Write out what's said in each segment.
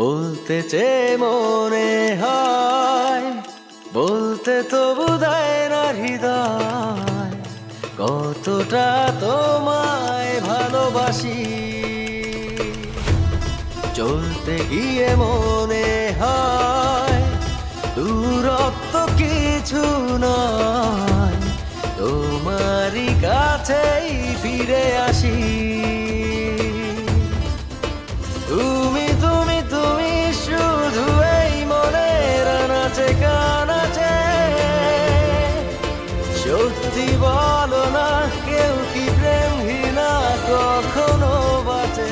বলতে চেয়ে মনে হয়, বলতে তো বোধহয় না হৃদয়, কতটা তোমায় ভালোবাসি। চলতে গিয়ে মনে হয় দূরত্ব কিছু নয়, তোমারই কাছেই ফিরে আসি। তুমি তুমি তুমি শুধু এই মনের নাচে কানাচে, সত্যি বলো না কেউ কি প্রেমহীনা কখনো বাঁচে?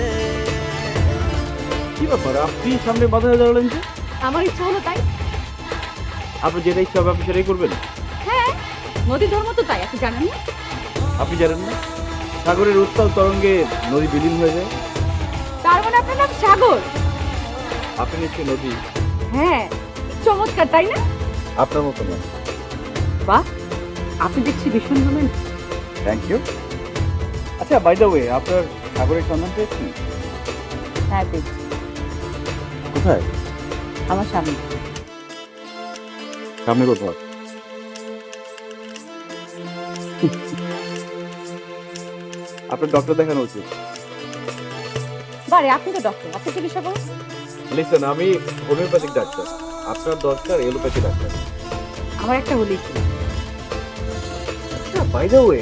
কি ব্যাপার, আপনি সামনে বাধা হয়ে দাঁড়ালেন যে? আমার ইচ্ছা হলো তাই। আপনি যেটা ইচ্ছা হবে আপনি সেটাই করবেন? হ্যাঁ, নদী ধর্ম তো তাই, আপনি জানেন না? আপনি জানেন না সাগরের উত্তাল তরঙ্গে নদী বিলীন হয়ে যায়? তার মানে আপনার নাম সাগর? আপনি নিশ্চয়ই নদী। হ্যাঁ, চমৎকার তাই না? আপনার মতো না। বাহ, আপনি দেখছি ভীষণ রোম্যান্টিক। Thank you. আচ্ছা, বাই দ্য ওয়ে, আপনার সাগরের সন্ধান পেয়েছেন? হ্যাঁ পেয়েছি, কোথায়? আমার সামনে। সামনে কোথাও? আপনার ডক্টর দেখানো উচিত। বারে, আপনি তো ডক্টর, আপনি চিকিৎসা করুন। লিসেন, আমি হোমিওপ্যাথিক ডাক্তার, আপনার দরকার এলোপ্যাথি ডাক্তার। আমার একটা হলেই ছিল। আচ্ছা, বাই দ্য ওয়ে,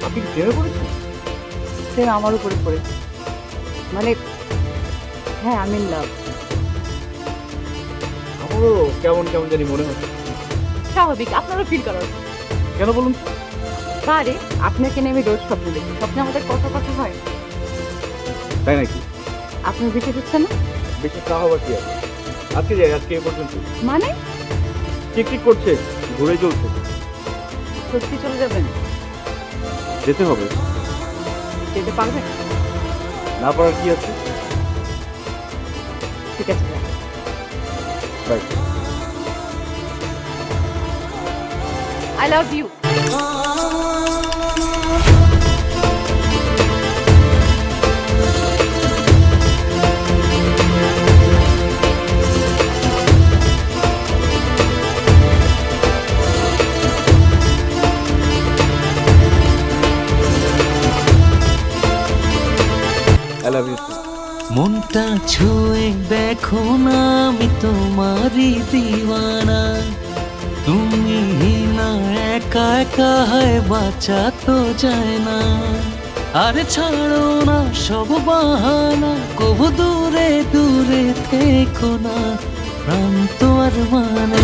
আপনি কি প্রেমে পড়েছেন? সে আমার উপরে পড়েছে, মানে হ্যাঁ, আমি ইন লাভ। আমারও কেমন কেমন জানি মনে হচ্ছে। স্বাভাবিক, আপনারও ফিল করার। কেন বলুন? বারে, আপনাকে নিয়ে আমি রোজ স্বপ্ন দেখি, স্বপ্নে আমাদের কত কথা হয়। তাই নাকি? আপনার বেঁচে হচ্ছে না? বেশি না হবার কি আছে? আজকে যাই, আজকে এ পর্যন্ত। মানে ঠিক ঠিক করছে, ঘুরে চলছে। সত্যি চলে যাবেন? যেতে হবে। যেতে পারবেন? না পারার কি আছে? ঠিক আছে, bye. I love you. I love you. মনটা ছুঁয়ে দেখো না, আমি তোমারই দিওয়ানা। তুমি না একা একা হয় বাঁচা তো যায় না। আরে ছাড়ো না সব বাহানা, কবু দূরে দূরে থেকো না, প্রাণ তো আর মানে